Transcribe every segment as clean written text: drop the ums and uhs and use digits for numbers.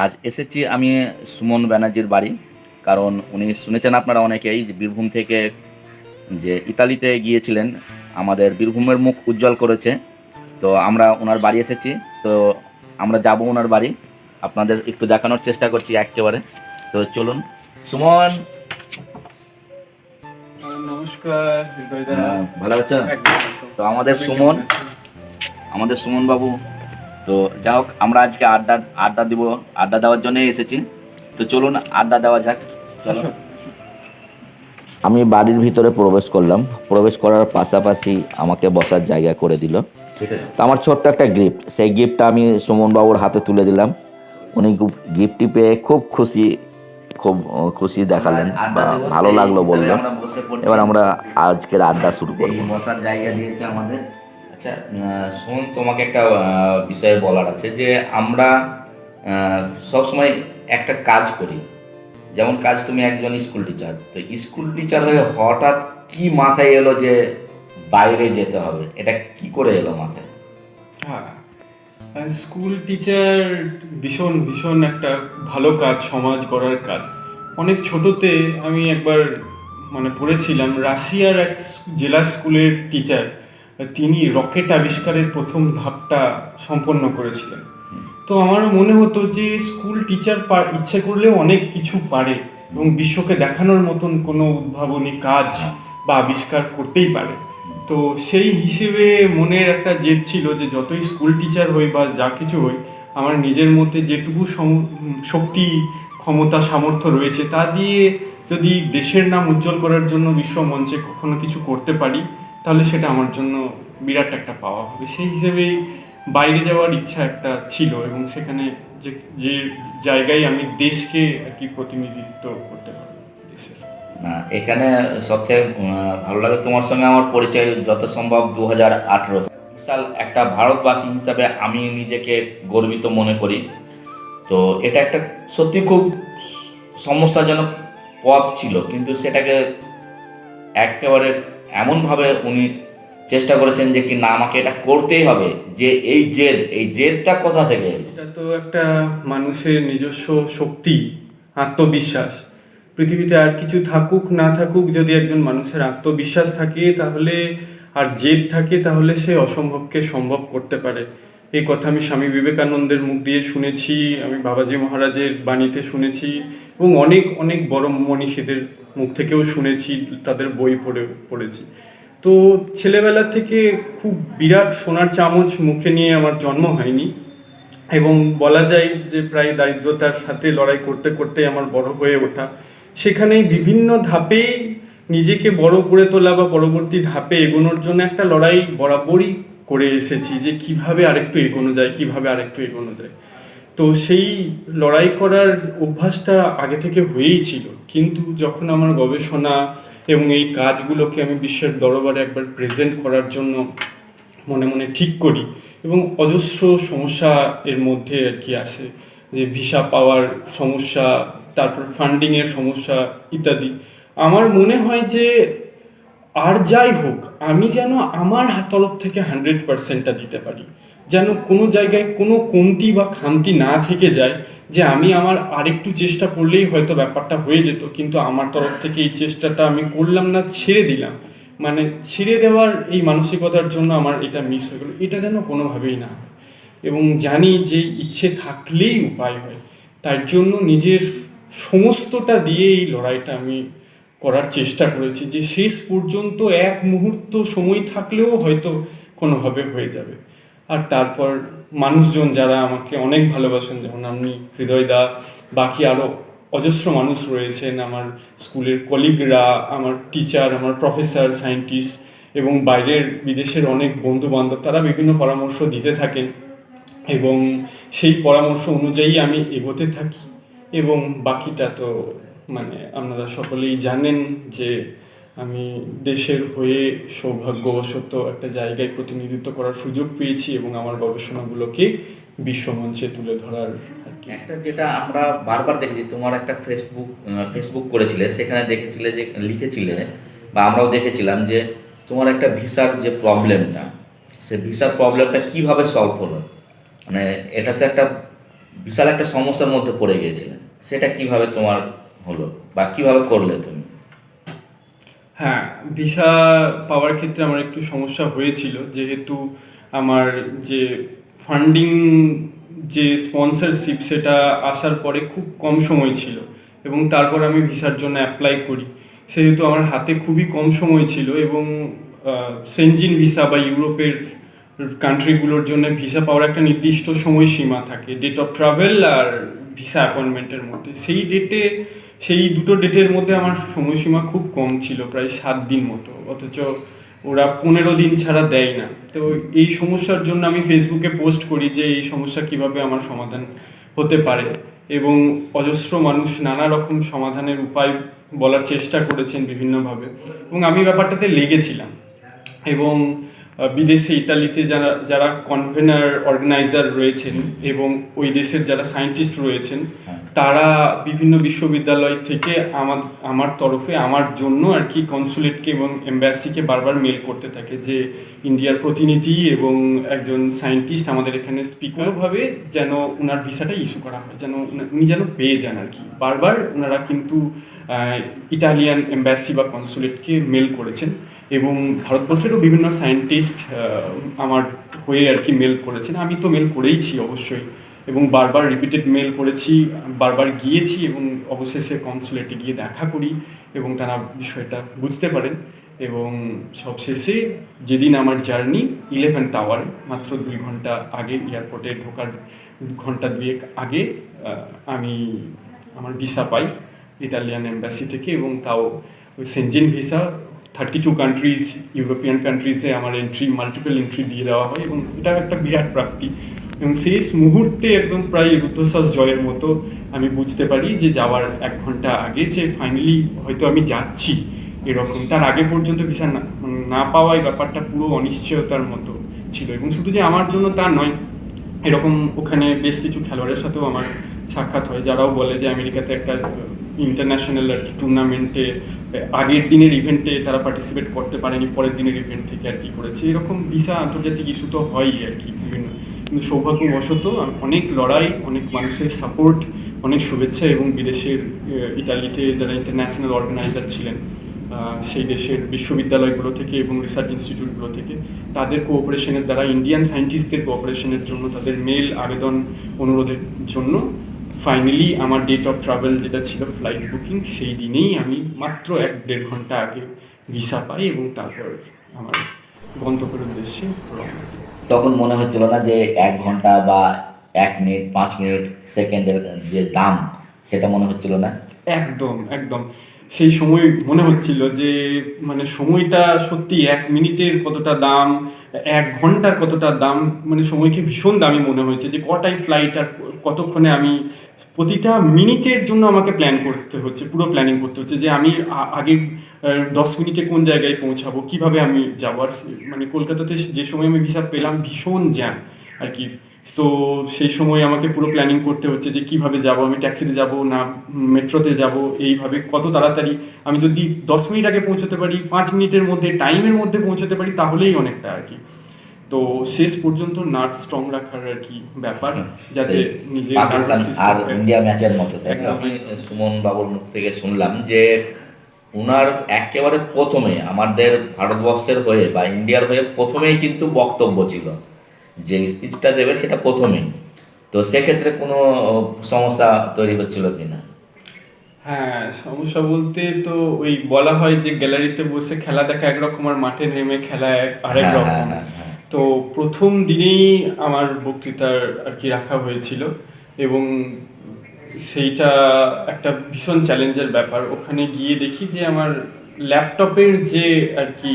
আজ এসেছি আমি সুমন ব্যানার্জির বাড়ি। কারণ উনি শুনেছেন আপনারা অনেকেই যে বীরভূম থেকে যে ইতালিতে গিয়েছিলেন, আমাদের বীরভূমের মুখ উজ্জ্বল করেছে। তো আমরা ওনার বাড়ি এসেছি। তো আমরা যাব ওনার বাড়ি, আপনাদের একটু দেখানোর চেষ্টা করছি একেবারে। তো চলুন। সুমন, নমস্কার হৃদয়দা। ভালো আছো? একদম একদম। তো আমাদের আপনি সুমন, কেমন আছেন? আমাদের সুমন বাবু। তো যা হোক, আমরা আজকে আড্ডা আড্ডা দিব, আড্ডা দেওয়ার জন্যই এসেছি। তো চলুন আড্ডা দেওয়া যাক। চলো। আসুন। আমি বাড়ির ভিতরে প্রবেশ করলাম। প্রবেশ করার পাশাপাশি আমাকে বসার জায়গা করে দিল। তো আমার ছোট্ট একটা গিফট, সেই গিফটটা আমি সুমনবাবুর হাতে তুলে দিলাম। উনি গিফটটি পেয়ে খুব খুশি, খুব খুশি দেখালেন বা ভালো লাগলো বললো। এবার আমরা আজকের আড্ডা শুরু করব। বসার জায়গা দিয়েছে আমাদের। আচ্ছা শোন, তোমাকে একটা বিষয়ে বলার আছে যে আমরা সবসময় একটা কাজ করি। যেমন কাজ, তুমি একজন স্কুল টিচার, তো স্কুল টিচার হয়ে হঠাৎ কি মাথায় এলো যে বাইরে যেতে হবে? এটা কি করে এলো মাথায়? হ্যাঁ, স্কুল টিচার ভীষণ ভীষণ একটা ভালো কাজ, সমাজ গড়ার কাজ। অনেক ছোটতে আমি একবার পড়েছিলাম রাশিয়ার এক জেলা স্কুলের টিচার, তিনি রকেট আবিষ্কারের প্রথম ধাপটা সম্পন্ন করেছিলেন। তো আমারও মনে হতো যে স্কুল টিচার ইচ্ছে করলেও অনেক কিছু পারে এবং বিশ্বকে দেখানোর মতন কোনো উদ্ভাবনী কাজ বা আবিষ্কার করতেই পারে। তো সেই হিসেবে মনের একটা জেদ ছিল যে যতই স্কুল টিচার হই বা যা কিছু হই, আমার নিজের মধ্যে যেটুকু শক্তি, ক্ষমতা, সামর্থ্য রয়েছে তা দিয়ে যদি দেশের নাম উজ্জ্বল করার জন্য বিশ্ব মঞ্চে কখনো কিছু করতে পারি, তাহলে সেটা আমার জন্য বিরাট একটা পাওয়া হবে। সেই হিসেবেই বাইরে যাওয়ার ইচ্ছা একটা ছিল এবং সেখানে যে যে জায়গায় আমি দেশকে আর কি প্রতিনিধিত্ব করতে পারবো দেশের। না, এখানে সবথেকে ভালো লাগে তোমার সঙ্গে আমার পরিচয় যত সম্ভব 2018 সাল। একটা ভারতবাসী হিসাবে আমি নিজেকে গর্বিত মনে করি। তো এটা একটা সত্যি খুব সমস্যাজনক পথ ছিল, কিন্তু সেটাকে একেবারে এমনভাবে উনি চেষ্টা করেছেন যে কি না, আমাকে এটা করতেই হবে। যে এই জেদটা কোথা থেকে এলো? এটা তো একটা মানুষের নিজস্ব শক্তি, আত্মবিশ্বাস। পৃথিবীতে আর কিছু থাকুক না থাকুক, যদি একজন মানুষের আত্মবিশ্বাস থাকে তাহলে আর জেদ থাকে, তাহলে সে অসম্ভবকে সম্ভব করতে পারে। এই কথা আমি স্বামী বিবেকানন্দের মুখ দিয়ে শুনেছি, আমি বাবাজি মহারাজের বাণীতে শুনেছি এবং অনেক অনেক বড় মনীষীদের মুখ থেকেও শুনেছি, তাদের বই পড়েছি। তো ছেলেবেলা থেকে খুব বিরাট সোনার চামচ মুখে নিয়ে আমার জন্ম হয়নি এবং বলা যায় যে প্রায় দারিদ্রতার সাথে লড়াই করতে করতে আমার বড় হয়ে ওঠা। সেখানেই বিভিন্ন ধাপে নিজেকে বড় করে তোলা বা পরবর্তী ধাপে এগোনোর জন্য একটা লড়াই বরাবরই করে এসেছি যে কিভাবে আরেকটু এগোনো যায়, কিভাবে আরেকটু এগোনো যায়। তো সেই লড়াই করার অভ্যাসটা আগে থেকে হয়েই ছিল, কিন্তু যখন আমার গবেষণা এবং এই কাজগুলোকে আমি বিশ্বের দরবারে একবার প্রেজেন্ট করার জন্য মনে মনে ঠিক করি এবং অজস্র সমস্যা এর মধ্যে আর কি আসে, যে ভিসা পাওয়ার সমস্যা, তারপর ফান্ডিংয়ের সমস্যা ইত্যাদি। আমার মনে হয় যে আর যাই হোক, আমি যেন আমার তরফ থেকে 100%টা দিতে পারি, যেন কোনো জায়গায় কোনো কমতি বা খামতি না থেকে যায়, যে আমি আমার আরেকটু চেষ্টা করলেই হয়তো ব্যাপারটা হয়ে যেত, কিন্তু আমার তরফ থেকে এই চেষ্টাটা আমি করলাম না, ছেড়ে দিলাম। ছেড়ে দেওয়ার এই মানসিকতার জন্য আমার এটা মিস হয়ে গেলো, এটা যেন কোনোভাবেই না হয়। এবং জানি যে ইচ্ছে থাকলেই উপায় হয়, তার জন্য নিজের সমস্তটা দিয়ে এই লড়াইটা আমি করার চেষ্টা করেছি, যে শেষ পর্যন্ত এক মুহূর্ত সময় থাকলেও হয়তো কোনোভাবে হয়ে যাবে। আর তারপর মানুষজন যারা আমাকে অনেক ভালোবাসেন, যেমন আমি, হৃদয়দা, বাকি আরও অজস্র মানুষ রয়েছেন, আমার স্কুলের কলিগরা, আমার টিচার, আমার প্রফেসর, সায়েন্টিস্ট এবং বাইরের বিদেশের অনেক বন্ধু বান্ধব, তারা বিভিন্ন পরামর্শ দিতে থাকেন এবং সেই পরামর্শ অনুযায়ী আমি এগোতে থাকি। এবং বাকিটা তো আপনারা সকলেই জানেন যে আমি দেশের হয়ে সৌভাগ্যবশত একটা জায়গায় প্রতিনিধিত্ব করার সুযোগ পেয়েছি এবং আমার গবেষণাগুলোকে বিশ্বমঞ্চে তুলে ধরার আর কি। একটা যেটা আমরা বারবার দেখেছি, তোমার একটা ফেসবুক করেছিলে, সেখানে দেখেছিলে যে লিখেছিলে, বা আমরাও দেখেছিলাম যে তোমার একটা ভিসার যে প্রবলেমটা, সে ভিসার প্রবলেমটা কিভাবে সলভ হলো। মানে এটা তো একটা বিশাল একটা সমস্যার মধ্যে পড়ে গিয়েছিলেন, সেটা কিভাবে তোমার হলো বা কিভাবে করলে তুমি? হ্যাঁ, ভিসা পাওয়ার ক্ষেত্রে আমার একটু সমস্যা হয়েছিল, যেহেতু আমার যে ফান্ডিং, যে স্পন্সরশিপ, সেটা আসার পরে খুব কম সময় ছিল এবং তারপর আমি ভিসার জন্য অ্যাপ্লাই করি। সেহেতু আমার হাতে খুবই কম সময় ছিল এবং সেনজিন ভিসা বা ইউরোপের কান্ট্রিগুলোর জন্য ভিসা পাওয়ার একটা নির্দিষ্ট সময়সীমা থাকে, ডেট অফ ট্রাভেল আর ভিসা অ্যাপয়েন্টমেন্টের মধ্যে। সেই দুটো ডেটের মধ্যে আমার সময়সীমা খুব কম ছিল, প্রায় 7 দিন মতো, অথচ ওরা 15 দিন ছাড়া দেয় না। তো এই সমস্যার জন্য আমি ফেসবুকে পোস্ট করি যে এই সমস্যা কিভাবে আমার সমাধান হতে পারে, এবং অজস্র মানুষ নানা রকম সমাধানের উপায় বলার চেষ্টা করেছেন বিভিন্নভাবে, এবং আমি ব্যাপারটাতে লেগেছিলাম। এবং বিদেশে ইতালিতে যারা যারা কনভেনার অর্গানাইজার রয়েছেন এবং ওই দেশের যারা সায়েন্টিস্ট রয়েছেন, তারা বিভিন্ন বিশ্ববিদ্যালয় থেকে আমার তরফে আমার জন্য আর কি কনসুলেটকে এবং এম্বাসিকে বারবার মেল করতে থাকে যে ইন্ডিয়ার প্রতিনিধি এবং একজন সায়েন্টিস্ট আমাদের এখানে স্পিকারভাবে যেন ওনার ভিসাটা ইস্যু করা হয়, যেন উনি যেন পেয়ে যান আর কি। বারবার ওনারা কিন্তু ইটালিয়ান এম্বাসি বা কনসুলেটকে মেল করেছেন, এবং ভারতবর্ষেরও বিভিন্ন সায়েন্টিস্ট আমার হয়ে আর কি মেল করেছেন। আমি তো মেল করেইছি অবশ্যই, এবং বারবার রিপিটেড মেল করেছি, বারবার গিয়েছি এবং অবশেষে কনসুলেটে গিয়ে দেখা করি এবং তারা বিষয়টা বুঝতে পারেন। এবং সবশেষে যেদিন আমার জার্নি 11th আওয়ারে, মাত্র 2 ঘন্টা আগে, এয়ারপোর্টে ঢোকার 2 ঘন্টা 2 আগে আমি আমার ভিসা পাই ইতালিয়ান এম্বাসি থেকে, এবং তাও সেনজেন ভিসা। 32 কান্ট্রিজ, ইউরোপিয়ান কান্ট্রিজে আমার মাল্টিপল এন্ট্রি দিয়ে দেওয়া হয়, এবং এটা একটা বিরাট প্রাপ্তি। এবং শেষ মুহূর্তে একদম প্রায় রুদ্ধশ্বাস জয়ের মতো আমি বুঝতে পারি যে যাওয়ার 1 ঘন্টা আগে যে ফাইনালি হয়তো আমি যাচ্ছি এরকম। তার আগে পর্যন্ত ভিসা না পাওয়ায় ব্যাপারটা পুরো অনিশ্চয়তার মতো ছিল। এবং শুধু যে আমার জন্য তা নয়, এরকম ওখানে বেশ কিছু খেলোয়াড়ের সাথেও আমার সাক্ষাৎ হয়, যারাও বলে যে আমেরিকাতে একটা ইন্টারন্যাশনাল আর কি টুর্নামেন্টে আগের দিনের ইভেন্টে তারা পার্টিসিপেট করতে পারেনি, পরের দিনের ইভেন্ট থেকে আর কি করেছে। এরকম ভিসা আন্তর্জাতিক ইস্যু তো হয়ই আর কি বিভিন্ন, কিন্তু সৌভাগ্যবশত অনেক লড়াই, অনেক মানুষের সাপোর্ট, অনেক শুভেচ্ছা, এবং বিদেশের ইতালিতে যারা ইন্টারন্যাশনাল অর্গানাইজার ছিলেন সেই দেশের বিশ্ববিদ্যালয়গুলো থেকে এবং রিসার্চ ইনস্টিটিউটগুলো থেকে, তাদের কোঅপারেশনের দ্বারা, ইন্ডিয়ান সায়েন্টিস্টদের কোঅপারেশনের জন্য, তাদের মেল আবেদন অনুরোধের জন্য ফাইনালি আমার ডেট অফ ট্রাভেল যেটা ছিল ফ্লাইট বুকিং, সেই দিনেই আমি মাত্র 1-1.5 ঘন্টা আগে ভিসা পাই এবং তারপর আমার গন্তব্যের উদ্দেশ্যে রওনা দিই। তখন মনে হচ্ছিল না যে 1 ঘন্টা বা 1 মিনিট 5 মিনিট সেকেন্ডের যে দাম, সেটা মনে হচ্ছিল না? একদম একদম, সেই সময় মনে হচ্ছিল যে মানে সময়টা সত্যি 1 মিনিটের কতটা দাম, 1 ঘন্টার কতটা দাম, মানে সময়কে ভীষণ দামি মনে হয়েছে। যে কটায় ফ্লাইট আর কতক্ষণে আমি, প্রতিটা মিনিটের জন্য আমাকে প্ল্যান করতে হচ্ছে, পুরো প্ল্যানিং করতে হচ্ছে যে আমি আগে 10 মিনিটে কোন জায়গায় পৌঁছাবো, কিভাবে আমি যাবো। আর মানে কলকাতাতে যে সময় আমি ভিসা পেলাম ভীষণ জ্যাম আর কি, তো সেই সময় আমাকে পুরো প্ল্যানিং করতে হচ্ছে যে কিভাবে যাব, আমি ট্যাক্সিতে যাব না মেট্রোতে যাব, এইভাবে কত তাড়াতাড়ি আমি যদি 10 মিনিট আগে পৌঁছতে পারি, 5 মিনিটের মধ্যে টাইমের মধ্যে পৌঁছতে পারি, তাহলেই অনেকটা আর কি। তো শেষ পর্যন্ত নার্ভ স্ট্রং রাখার আর কি ব্যাপার, যাতে নিজের পাকিস্তান আর ইন্ডিয়া ম্যাচের মতো। আমি সুমন বাবুর মুখ থেকে শুনলাম যে উনার একেবারে প্রথমে আমাদের ভারতবর্ষের হয়ে বা ইন্ডিয়ার হয়ে প্রথমেই কিন্তু বক্তব্য ছিল, যে স্পিচটা দেবে সেটা প্রথমেই। তো সেক্ষেত্রে কোনো সমস্যা তৈরি হচ্ছিল কিনা? হ্যাঁ, সমস্যা বলতে তো ওই বলা হয় যে গ্যালারিতে বসে খেলা দেখা একরকম আর মাঠে নেমে খেলা আরেক হ্যাঁ, রকম। হ্যাঁ, হ্যাঁ। তো প্রথম দিনেই আমার বক্তৃতার আর কি রাখা হয়েছিল, এবং সেইটা একটা ভীষণ চ্যালেঞ্জের ব্যাপার। ওখানে গিয়ে দেখি যে আমার ল্যাপটপের যে আর কি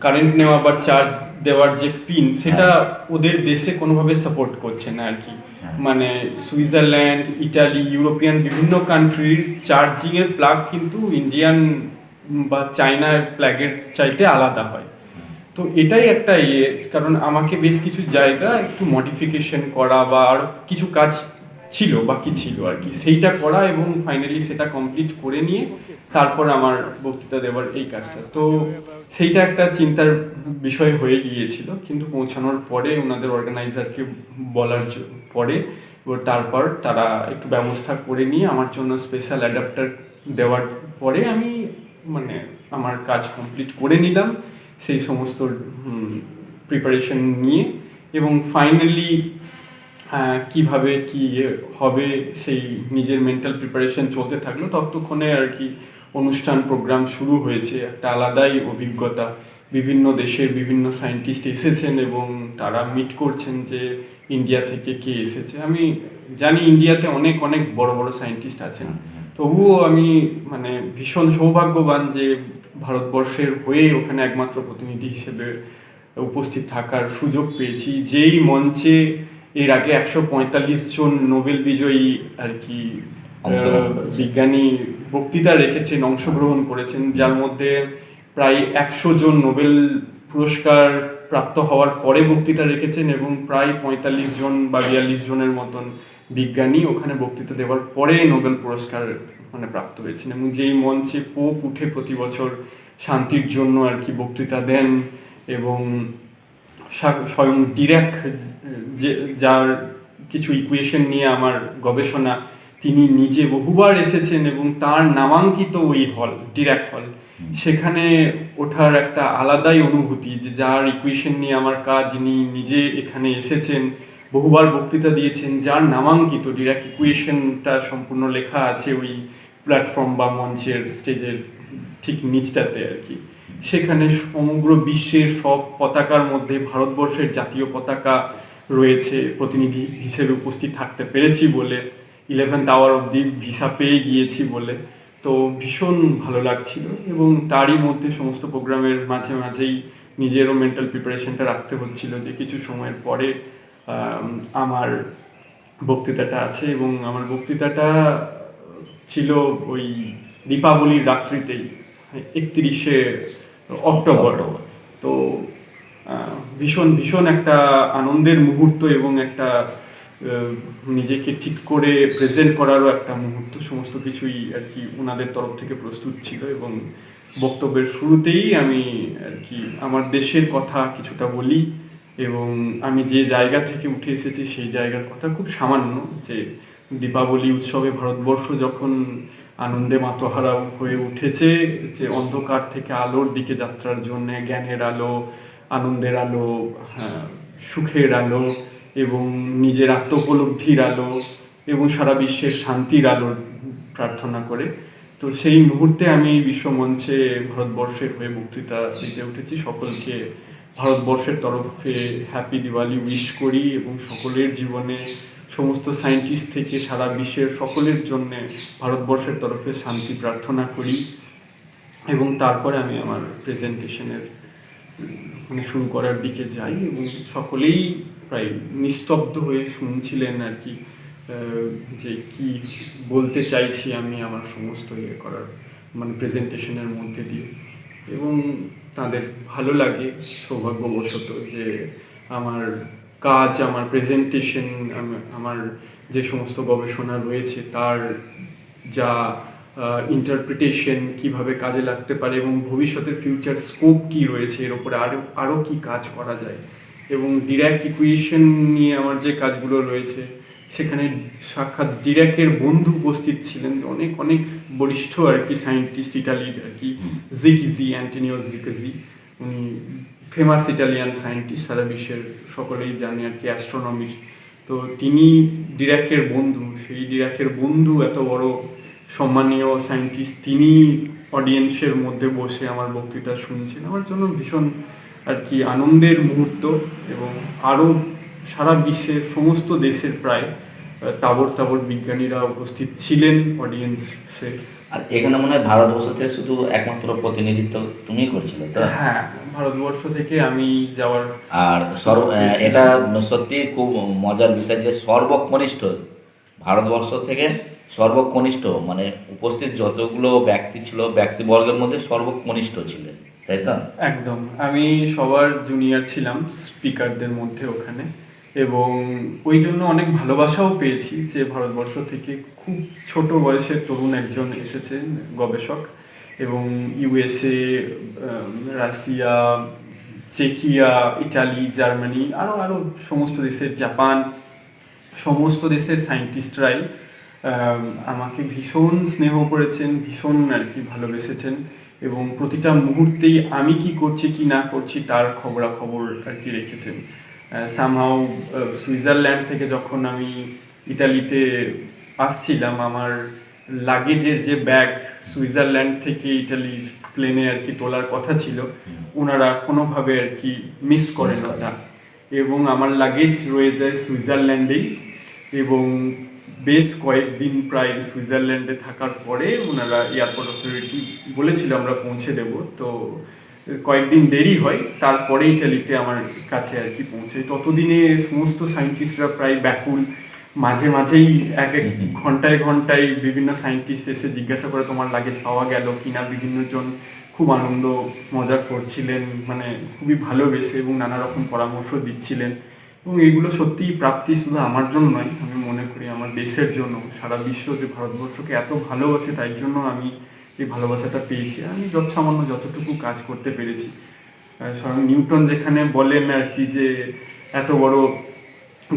কারেন্ট নেওয়া বা চার্জ দেওয়ার যে পিন, সেটা ওদের দেশে কোনোভাবে সাপোর্ট করছে না আর কি। মানে সুইজারল্যান্ড, ইটালি, ইউরোপিয়ান বিভিন্ন কান্ট্রির চার্জিংয়ের প্লাগ কিন্তু ইন্ডিয়ান বা চায়নার প্লাগের চাইতে আলাদা হয়। তো এটাই একটা কারণ আমাকে বেশ কিছু জায়গা একটু মডিফিকেশন করা বা আরও কিছু কাজ ছিল, বাকি ছিল আর কি, সেইটা করা, এবং ফাইনালি সেটা কমপ্লিট করে নিয়ে তারপর আমার বক্তৃতা দেওয়ার এই কাজটা। তো সেইটা একটা চিন্তার বিষয় হয়ে গিয়েছিল, কিন্তু পৌঁছানোর পরে ওনাদের অর্গানাইজারকে বলার পরে তারপর তারা একটু ব্যবস্থা করে নিয়ে আমার জন্য স্পেশাল অ্যাডাপ্টার দেওয়ার পরে আমি মানে আমার কাজ কমপ্লিট করে নিলাম সেই সমস্ত প্রিপারেশন নিয়ে, এবং ফাইনালি কিভাবে কি হবে সেই নিজের মেন্টাল প্রিপারেশন চলতে থাকলো। ততক্ষণে আর কি অনুষ্ঠান প্রোগ্রাম শুরু হয়েছে, একটা আলাদাই অভিজ্ঞতা। বিভিন্ন দেশের বিভিন্ন সায়েন্টিস্ট এসেছেন এবং তারা মিট করছেন যে ইন্ডিয়া থেকে কে এসেছে। আমি জানি ইন্ডিয়াতে অনেক অনেক বড় বড় সায়েন্টিস্ট আছেন, তবুও আমি মানে ভীষণ সৌভাগ্যবান যে ভারতবর্ষের হয়ে ওখানে একমাত্র প্রতিনিধি হিসেবে উপস্থিত থাকার সুযোগ পেয়েছি। যেই মঞ্চে এর আগে 145 জন নোবেল বিজয়ী আর কি বিজ্ঞানী বক্তৃতা রেখেছেন, অংশগ্রহণ করেছেন, যার মধ্যে প্রায় 100 জন নোবেল পুরস্কার প্রাপ্ত হওয়ার পরে বক্তৃতা রেখেছেন এবং প্রায় 45 জন বা 42 জনের মতন বিজ্ঞানী ওখানে বক্তৃতা দেওয়ার পরে নোবেল পুরস্কার মানে প্রাপ্ত হয়েছেন। এবং যেই মঞ্চে পোপ উঠে প্রতি বছর শান্তির জন্য আর কি বক্তৃতা দেন, এবং স্বয়ং ডিরাক যে যার কিছু ইকুয়েশন নিয়ে আমার গবেষণা, তিনি নিজে বহুবার এসেছেন এবং তার নামাঙ্কিত ওই হল ডিরাক হল, সেখানে ওঠার একটা আলাদাই অনুভূতি, যে যার ইকুয়েশন নিয়ে আমার কাজ, যিনি নিজে এখানে এসেছেন, বহুবার বক্তৃতা দিয়েছেন, যার নামাঙ্কিত ডিরাক ইকুয়েশনটা সম্পূর্ণ লেখা আছে ওই প্ল্যাটফর্ম বা মঞ্চের স্টেজের ঠিক নিচটাতে আর কি। সেখানে সমগ্র বিশ্বের সব পতাকার মধ্যে ভারতবর্ষের জাতীয় পতাকা রয়েছে, প্রতিনিধি হিসেবে উপস্থিত থাকতে পেরেছি বলে, 11th আওয়ার অবধি ভিসা পেয়ে গিয়েছি বলে, তো ভীষণ ভালো লাগছিল। এবং তারই মধ্যে সমস্ত প্রোগ্রামের মাঝে মাঝেই নিজেরও মেন্টাল প্রিপারেশনটা রাখতে হচ্ছিল যে কিছু সময়ের পরে আমার বক্তৃতাটা আছে, এবং আমার বক্তৃতাটা ছিল ওই দীপাবলির রাত্রিতেই, 31শে অক্টোবর। তো ভীষণ ভীষণ একটা আনন্দের মুহূর্ত এবং একটা নিজেকে ঠিক করে প্রেজেন্ট করারও একটা মুহূর্ত। সমস্ত কিছুই আর কি ওনাদের তরফ থেকে প্রস্তুত ছিল, এবং বক্তব্যের শুরুতেই আমি আর কি আমার দেশের কথা কিছুটা বলি, এবং আমি যে জায়গা থেকে উঠে এসেছি সেই জায়গার কথা খুব সামান্য, যে দীপাবলি উৎসবে ভারতবর্ষ যখন আনন্দে মাতোহারা হয়ে উঠেছে, যে অন্ধকার থেকে আলোর দিকে যাত্রার জন্য জ্ঞানের আলো, আনন্দের আলো, সুখের আলো এবং নিজের আত্মোপলব্ধির আলো এবং সারা বিশ্বের শান্তির আলো প্রার্থনা করে। তো সেই মুহূর্তে আমি বিশ্বমঞ্চে ভারতবর্ষের হয়ে বক্তৃতা দিতে উঠেছি। সকলকে ভারতবর্ষের তরফে হ্যাপি দিওয়ালি উইশ করি এবং সকলের জীবনে, সমস্ত সায়েন্টিস্ট থেকে সারা বিশ্বের সকলের জন্য ভারতবর্ষের তরফে শান্তি প্রার্থনা করি। এবং তারপরে আমি আমার প্রেজেন্টেশনের মানে শুরু করার দিকে যাই, এবং সকলেই প্রায় নিস্তব্ধ হয়ে শুনছিলেন আর কি, যে কি বলতে চাইছি আমি আমার সমস্ত করার মানে প্রেজেন্টেশনের মধ্যে দিয়ে। এবং তাদের ভালো লাগে সৌভাগ্যবশত যে আমার কাজ, আমার প্রেজেন্টেশন, আমার যে সমস্ত গবেষণা রয়েছে তার যা ইন্টারপ্রিটেশন কিভাবে কাজে লাগতে পারে এবং ভবিষ্যতের ফিউচার স্কোপ কি রয়েছে, এর উপরে আরও কি কাজ করা যায়। এবং ডিরাক ইকুয়েশন নিয়ে আমার যে কাজগুলো রয়েছে সেখানে সাক্ষাৎ ডিরাকের বন্ধু উপস্থিত ছিলেন, অনেক অনেক বরিষ্ঠ আর কি সায়েন্টিস্ট, ইটালির আর কি, জিকিজি, অ্যান্টোনিও জিকিজি। উনি ফেমাস ইটালিয়ান সায়েন্টিস্ট, সারা বিশ্বের সকলেই জানে আর কি অ্যাস্ট্রোনমির। তো তিনি ডিরাকের বন্ধু, সেই ডিরাকের বন্ধু এত বড় সম্মানীয় সায়েন্টিস্ট, তিনি অডিয়েন্সের মধ্যে বসে আমার বক্তৃতা শুনছেন। আমার জন্য ভীষণ আর কি আনন্দের মুহূর্ত। এবং আরও সারা বিশ্বের সমস্ত দেশের প্রায় তাবড় তাবড় বিজ্ঞানীরা উপস্থিত ছিলেন অডিয়েন্সে। আর এখানে মনে হয় ভারতবর্ষ থেকে শুধু একমাত্র প্রতিনিধিত্ব তুমি করছিলে তো? হ্যাঁ, ভারতবর্ষ থেকে আমি যাওয়ার। আর এটা সত্যি খুব মজার বিষয় যে সর্বকনিষ্ঠ ভারতবর্ষ থেকে সর্বকনিষ্ঠ মানে উপস্থিত যতগুলো ব্যক্তি ছিল ব্যক্তিবর্গের মধ্যে সর্বকনিষ্ঠ ছিলেন, তাই তো? একদম, আমি সবার জুনিয়র ছিলাম স্পিকারদের মধ্যে ওখানে, এবং ওই জন্য অনেক ভালোবাসাও পেয়েছি যে ভারতবর্ষ থেকে খুব ছোট বয়সের তরুণ একজন এসেছেন গবেষক। এবং ইউএসএ, রাশিয়া, চেকিয়া, ইটালি, জার্মানি, আরও সমস্ত দেশের, জাপান, সমস্ত দেশের সায়েন্টিস্টরাই আমাকে ভীষণ স্নেহ করেছেন, ভীষণ আর কি ভালোবেসেছেন, এবং প্রতিটা মুহূর্তেই আমি কি করছি কি না করছি তার খবরাখবর আর কি রেখেছেন। সামহাও সুইজারল্যান্ড থেকে যখন আমি ইতালিতে আসছিলাম, আমার লাগেজের যে ব্যাগ সুইজারল্যান্ড থেকে ইটালির প্লেনে আর কি তোলার কথা ছিল, ওনারা কোনোভাবে আর কি মিস করেন ওটা, এবং আমার লাগেজ রয়ে যায় সুইজারল্যান্ডেই। এবং বেশ কয়েকদিন প্রায় সুইজারল্যান্ডে থাকার পরে ওনারা এয়ারপোর্ট অথরিটি বলেছিল আমরা পৌঁছে দেব, তো কয়েকদিন দেরি হয়, তারপরে ইটালিতে আমার কাছে আর কি পৌঁছে। ততদিনে সমস্ত সায়েন্টিস্টরা প্রায় ব্যাকুল, মাঝে মাঝেই এক এক ঘন্টায় ঘন্টায় বিভিন্ন সায়েন্টিস্ট এসে জিজ্ঞাসা করে তোমার লাগেজ পাওয়া গেল কিনা। বিভিন্ন জন খুব আনন্দ মজা করছিলেন, মানে খুবই ভালোবেসে এবং নানা রকম পরামর্শ দিচ্ছিলেন। এবং এগুলো সত্যিই প্রাপ্তি শুধু আমার জন্য নয়, আমি মনে করি আমার দেশের জন্য। সারা বিশ্ব যে ভারতবর্ষকে এত ভালোবাসে, তাই জন্য আমি এই ভালোবাসাটা পেয়েছি। আমি যৎসামান্য যতটুকু কাজ করতে পেরেছি। স্বয়ং নিউটন যেখানে বলেন আর কি যে এত বড়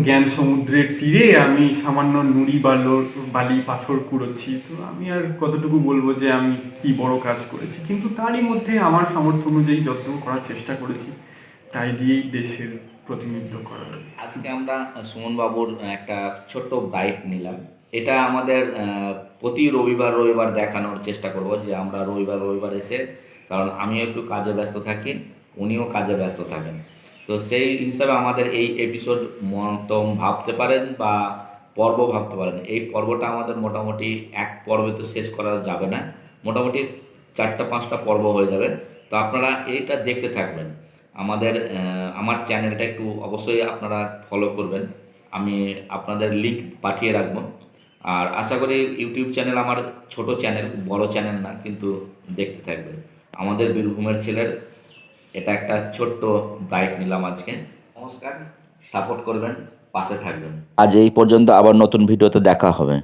জ্ঞান সমুদ্রের তীরে আমি সামান্য নুড়ি বালি পাথর কুড়োচ্ছি, তো আমি আর কতটুকু বলবো যে আমি কি বড় কাজ করেছি। কিন্তু তারই মধ্যে আমার সামর্থ্য অনুযায়ী যতটুকু করার চেষ্টা করেছি, তাই দিয়েই দেশের প্রতিনিধিত্ব করার। আজকে আমরা সুমন বাবুর একটা ছোট্ট বাইট নিলাম। এটা আমাদের প্রতি রবিবার রবিবার দেখানোর চেষ্টা করব যে আমরা রবিবার রবিবার এসে, কারণ আমিও একটু কাজে ব্যস্ত থাকি, উনিও কাজে ব্যস্ত থাকেন, তো সেই হিসাবে আমাদের এই এপিসোড মতম ভাবতে পারেন বা পর্ব ভাবতে পারেন। এই পর্বটা আমাদের মোটামুটি এক পর্বে তো শেষ করা যাবে না, মোটামুটি 4-5টা পর্ব হয়ে যাবে। তো আপনারা এইটা দেখতে থাকবেন। আমার চ্যানেলটা একটু অবশ্যই আপনারা ফলো করবেন, আমি আপনাদের লিংক পাঠিয়ে রাখবো। আর আশা করি ইউটিউব চ্যানেল আমার ছোট চ্যানেল, বড় চ্যানেল না, কিন্তু দেখতে থাকবেন। আমাদের বীরভূমের ছেলের এটা একটা ছোট্ট ব্রাইট নিলাম আজকে। নমস্কার, সাপোর্ট করবেন, পাশে থাকবেন। আজ এই পর্যন্ত, আবার নতুন ভিডিওতে দেখা হবে।